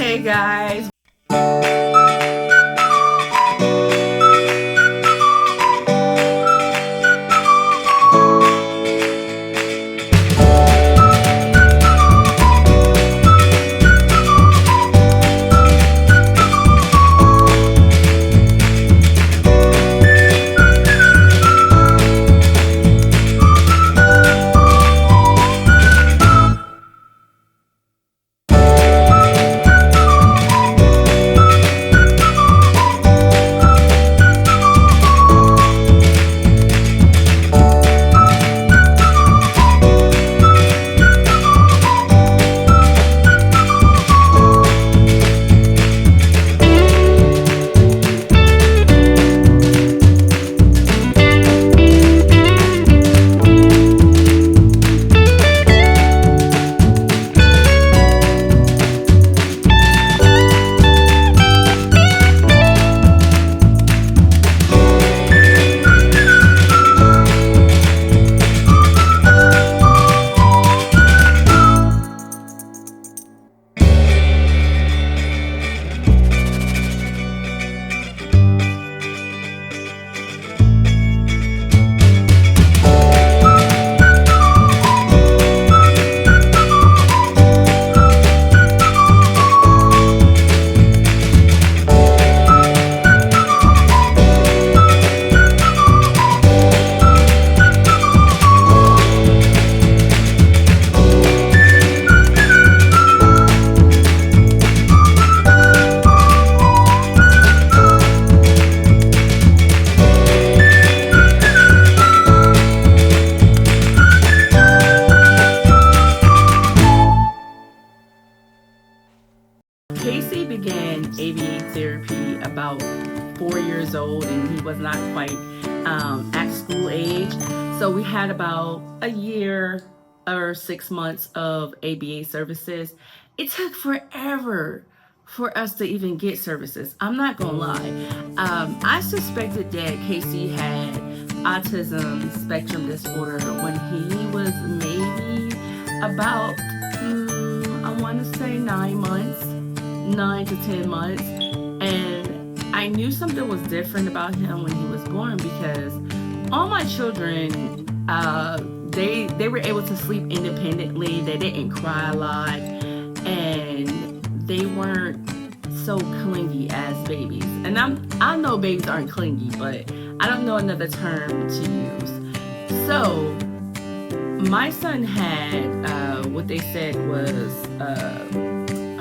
Hey guys. Casey began ABA therapy about 4 years old, and he was not quite at school age. So we had about a year or 6 months of ABA services. It took forever for us to even get services. I'm not gonna lie. I suspected that Casey had autism spectrum disorder when he was maybe about, I want to say 9 months. 9 to 10 months, and I knew something was different about him when he was born because all my children, they were able to sleep independently. They didn't cry a lot, and they weren't so clingy as babies. And I know babies aren't clingy, but I don't know another term to use. So my son had what they said was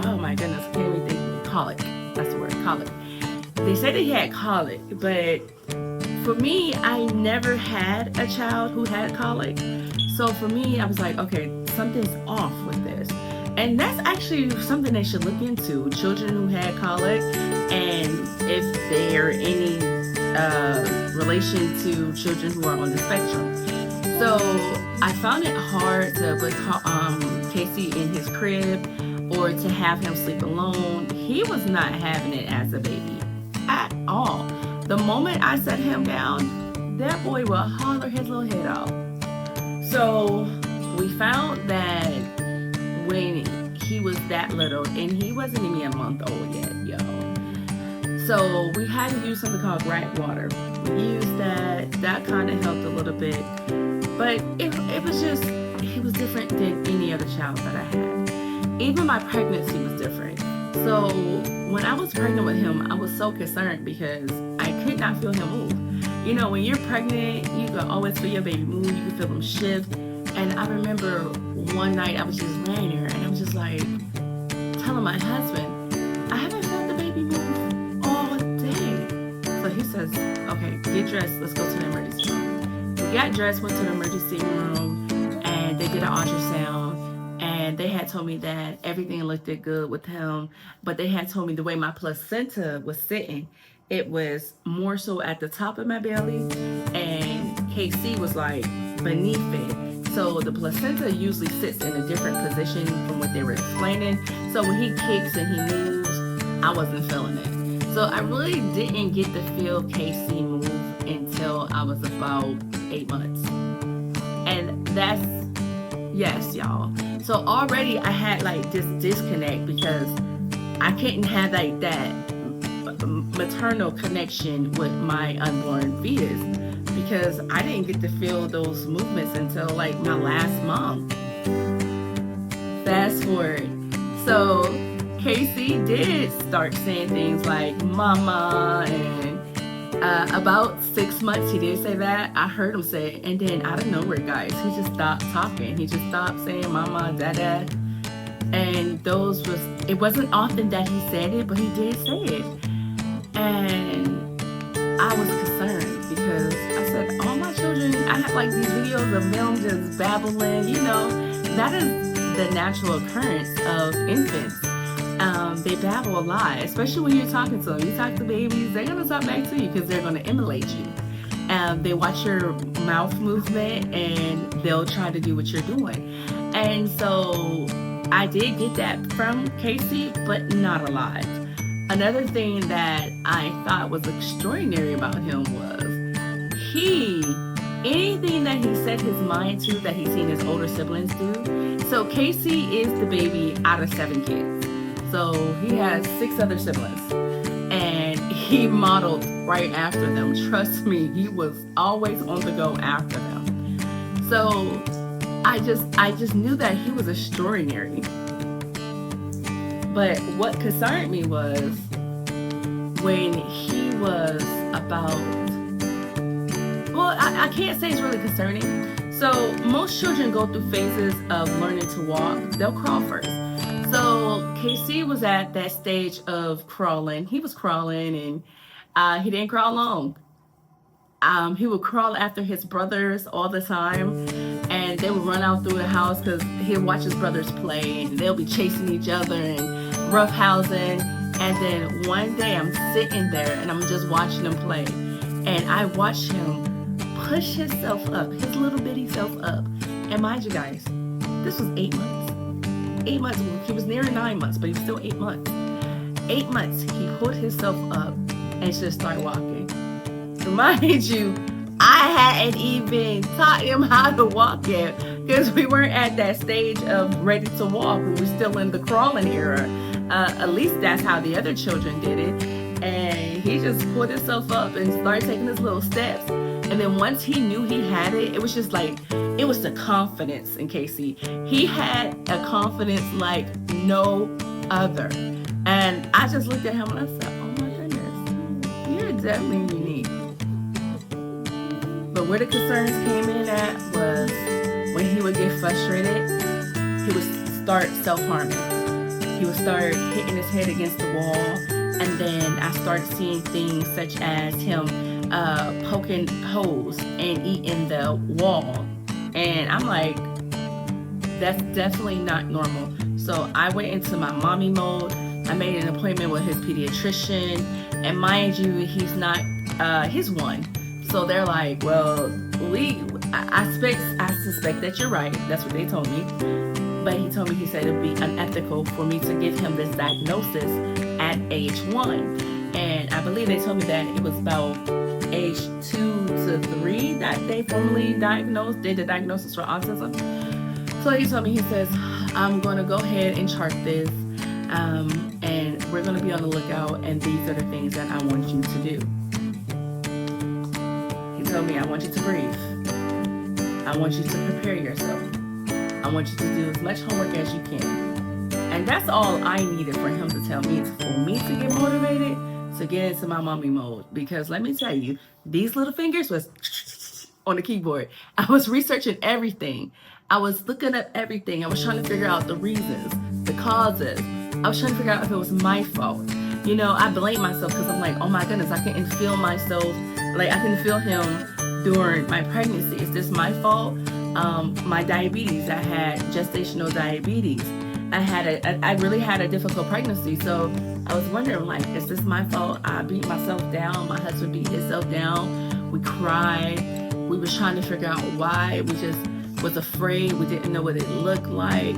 oh my goodness, can't even think. Colic. That's the word, colic. They said he had colic, but for me, I never had a child who had colic. So for me, I was like, okay, something's off with this. And that's actually something they should look into, children who had colic, and if there are any relation to children who are on the spectrum. So I found it hard to put Casey in his crib or to have him sleep alone. He was not having it as a baby at all. The moment I set him down, that boy will holler his little head off. So we found that when he was that little, and he wasn't even a month old yet, yo. So we had to use something called gripe water. We used that. That kind of helped a little bit. But it was just, he was different than any other child that I had. Even my pregnancy was different. So when I was pregnant with him, I was so concerned because I could not feel him move. You know, when you're pregnant, you can always feel your baby move. You can feel him shift. And I remember one night I was just laying there and I was just like telling my husband, I haven't felt the baby move all day. So he says, okay, get dressed. Let's go to the emergency room. We got dressed, went to the emergency room, and they did an ultrasound. And they had told me that everything looked good with him, but they had told me the way my placenta was sitting, it was more so at the top of my belly, and KC was like beneath it. So the placenta usually sits in a different position from what they were explaining. So when he kicks and he moves, I wasn't feeling it. So I really didn't get to feel KC move until I was about 8 months. And that's, yes, y'all. So already I had like this disconnect because I couldn't have like that maternal connection with my unborn fetus because I didn't get to feel those movements until like my last month. Fast forward. So Casey did start saying things like mama, and about 6 months he did say that. I heard him say it, and then out of nowhere, guys, he just stopped talking. He just stopped saying mama, dada. And it wasn't often that he said it, but he did say it. And I was concerned because I said, all my children, I have like these videos of them just babbling, that is the natural occurrence of infants. They babble a lot, especially when you're talking to them. You talk to babies, they're going to talk back to you because they're going to emulate you. They watch your mouth movement and they'll try to do what you're doing. And so I did get that from Casey, but not a lot. Another thing that I thought was extraordinary about him was anything that he set his mind to that he's seen his older siblings do. So Casey is the baby out of 7 kids. So he has 6 other siblings. And he modeled right after them. Trust me, he was always on the go after them. So I just knew that he was extraordinary. But what concerned me was when he was about, well, I can't say it's really concerning. So most children go through phases of learning to walk. They'll crawl first. So KC was at that stage of crawling. He was crawling and he didn't crawl long. He would crawl after his brothers all the time, and they would run out through the house because he'd watch his brothers play, and they'll be chasing each other and roughhousing. And then one day I'm sitting there and I'm just watching him play, and I watch him push himself up, his little bitty self up. And mind you guys, this was 8 months. 8 months. He was near 9 months, but he was still 8 months. 8 months, he pulled himself up and just started walking. Mind you, I hadn't even taught him how to walk yet because we weren't at that stage of ready to walk. We were still in the crawling era. At least that's how the other children did it. And he just pulled himself up and started taking his little steps. And then once he knew he had it, it was just like, it was the confidence in Casey. He had a confidence like no other. And I just looked at him and I said, oh my goodness, you're definitely unique. But where the concerns came in at was when he would get frustrated, he would start self-harming. He would start hitting his head against the wall, and then I started seeing things such as him poking holes and eating the wall. And I'm like, that's definitely not normal. So I went into my mommy mode. I made an appointment with his pediatrician, and mind you, he's not, he's 1. So they're like, well, I suspect that you're right. That's what they told me. But he told me, he said it would be unethical for me to give him this diagnosis at age 1. And I believe they told me that it was about age 2 to 3 that they formally did the diagnosis for autism. So he told me, he says, I'm going to go ahead and chart this. And we're going to be on the lookout. And these are the things that I want you to do. He told me, I want you to breathe. I want you to prepare yourself. I want you to do as much homework as you can. And that's all I needed for him to tell me, for me to get motivated to get into my mommy mode. Because let me tell you, these little fingers was on the keyboard. I was researching everything. I was looking up everything. I was trying to figure out the reasons, the causes. I was trying to figure out if it was my fault. I blame myself because I'm like, oh my goodness, I couldn't feel myself. Like, I couldn't feel him during my pregnancy. Is this my fault? My diabetes, I had gestational diabetes. I really had a difficult pregnancy. So I was wondering, like, is this my fault? I beat myself down. My husband beat himself down. We cried. We were trying to figure out why. We just was afraid. We didn't know what it looked like.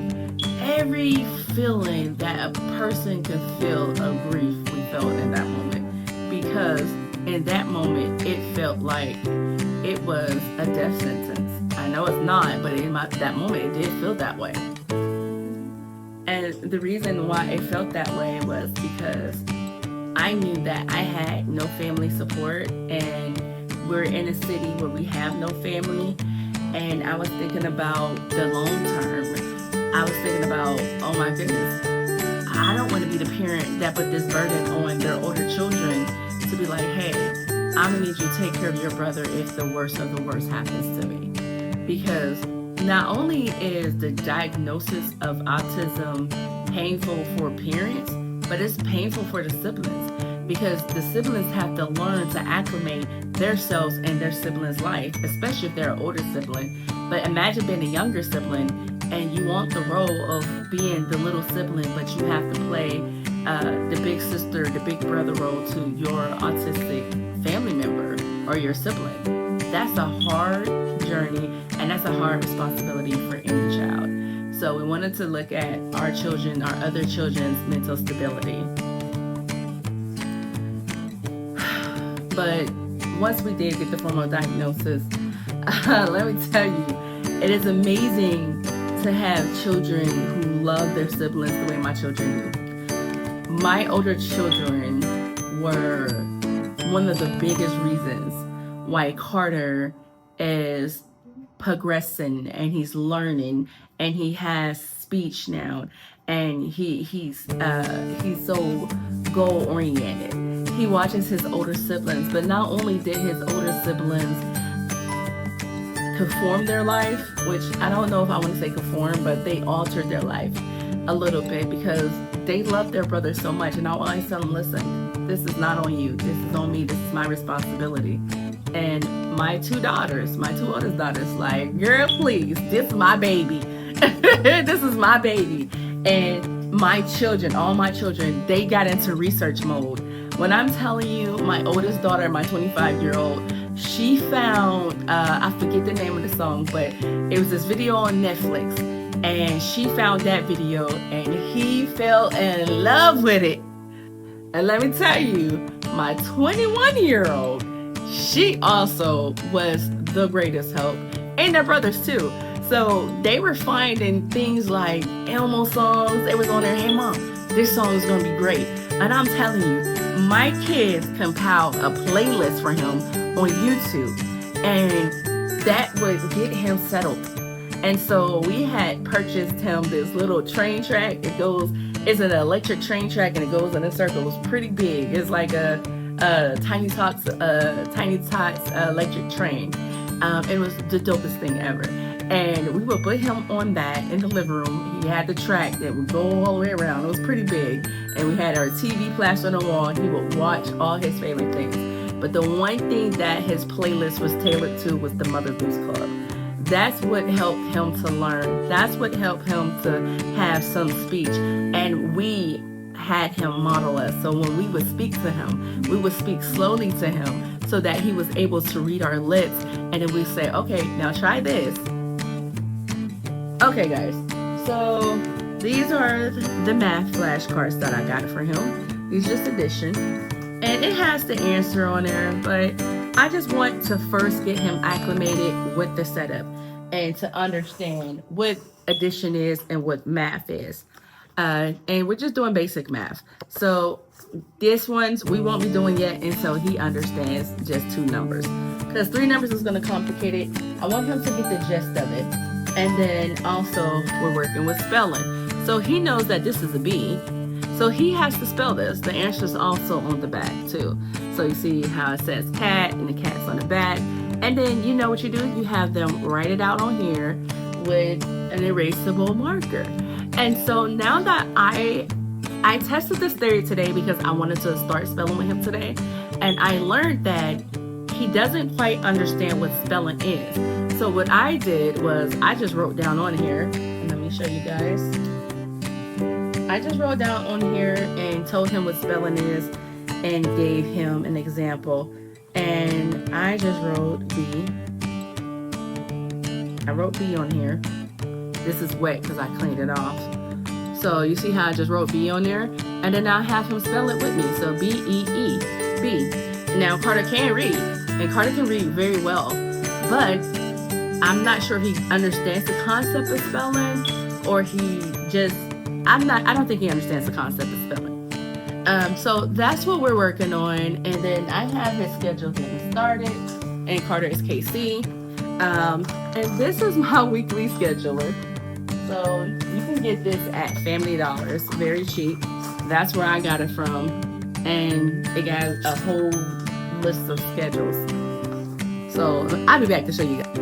Every feeling that a person can feel of grief, we felt in that moment. Because in that moment, it felt like it was a death sentence. I know it's not, but in that moment, it did feel that way. And the reason why it felt that way was because I knew that I had no family support, and we're in a city where we have no family. And I was thinking about the long term. I was thinking about, oh my goodness, I don't want to be the parent that put this burden on their older children to be like, hey, I'm gonna need you to take care of your brother if the worst of the worst happens to me. Because not only is the diagnosis of autism painful for parents, but it's painful for the siblings, because the siblings have to learn to acclimate themselves in their sibling's life, especially if they're an older sibling. But imagine being a younger sibling and you want the role of being the little sibling, but you have to play the big sister, the big brother role to your autistic family member or your sibling. That's a hard journey, and that's a hard responsibility for any child. So we wanted to look at our children, our other children's mental stability. But once we did get the formal diagnosis, let me tell you, it is amazing to have children who love their siblings the way my children do. My older children were one of the biggest reasons why Carter is progressing and he's learning and he has speech now, and he's so goal oriented. He watches his older siblings, but not only did his older siblings conform their life, which I don't know if I want to say conform, but they altered their life a little bit because they love their brother so much. And I always tell them, listen, this is not on you, this is on me, this is my responsibility. And my two oldest daughters, like, girl, please, this is my baby. This is my baby. And my children, all my children, they got into research mode. When I'm telling you, my oldest daughter, my 25-year-old, she found, I forget the name of the song, but it was this video on Netflix. And she found that video and he fell in love with it. And let me tell you, my 21-year-old, she also was the greatest help. And their brothers too. So they were finding things like Elmo songs. They was on there, hey mom, this song is gonna be great. And I'm telling you, my kids compiled a playlist for him on YouTube. And that would get him settled. And so we had purchased him this little train track. It's an electric train track and it goes in a circle. It's pretty big. It's like a Tiny Tots electric train. It was the dopest thing ever. And we would put him on that in the living room. He had the track that would go all the way around. It was pretty big. And we had our TV plastered on the wall. He would watch all his favorite things. But the one thing that his playlist was tailored to was the Mother Blues Club. That's what helped him to learn. That's what helped him to have some speech. And we had him model us. So when we would speak to him, we would speak slowly to him so that he was able to read our lips. And then we say, okay, now try this. Okay, guys. So these are the math flashcards that I got for him. These just addition. And it has the answer on there, but I just want to first get him acclimated with the setup and to understand what addition is and what math is. And we're just doing basic math. So this ones we won't be doing yet until he understands just two numbers. Because three numbers is going to complicate it. I want him to get the gist of it. And then also we're working with spelling. So he knows that this is a B. So he has to spell this. The answer is also on the back too. So you see how it says cat and the cat's on the back. And then you know what you do? You have them write it out on here with an erasable marker. And so now that I tested this theory today because I wanted to start spelling with him today. And I learned that he doesn't quite understand what spelling is. So what I did was I just wrote down on here, and let me show you guys. I just wrote down on here and told him what spelling is and gave him an example. And I just wrote B. I wrote B on here. This is wet because I cleaned it off. So you see how I just wrote B on there? And then I'll have him spell it with me. So B-E-E, B. Now Carter can read, and Carter can read very well. But I'm not sure if he understands the concept of spelling or he just I don't think he understands the concept of spelling. So that's what we're working on, and then I have his schedule getting started, and Carter is KC. And this is my weekly scheduler. So you can get this at Family Dollars, very cheap. That's where I got it from, and it got a whole list of schedules. So I'll be back to show you guys.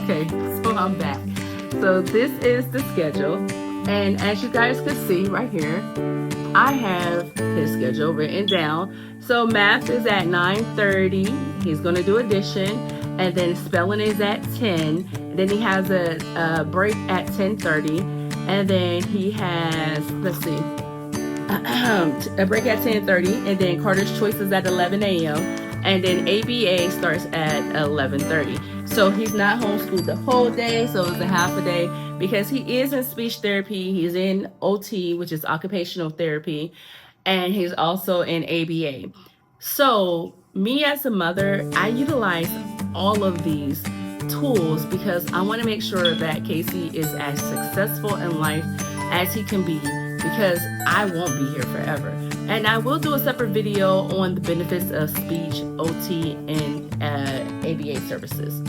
Okay, so I'm back. So this is the schedule, and as you guys can see right here, I have his schedule written down. So math is at 9:30. He's going to do addition, and then spelling is at 10. Then he has a break at 10:30, and then he has, let's see, a break at 10:30, and then Carter's Choice is at 11 a.m. and then ABA starts at 11:30. So he's not homeschooled the whole day, so it's a half a day because he is in speech therapy. He's in OT, which is occupational therapy, and he's also in ABA. So me as a mother, I utilize all of these tools because I want to make sure that Casey is as successful in life as he can be, because I won't be here forever. And I will do a separate video on the benefits of speech, OT, and ABA services.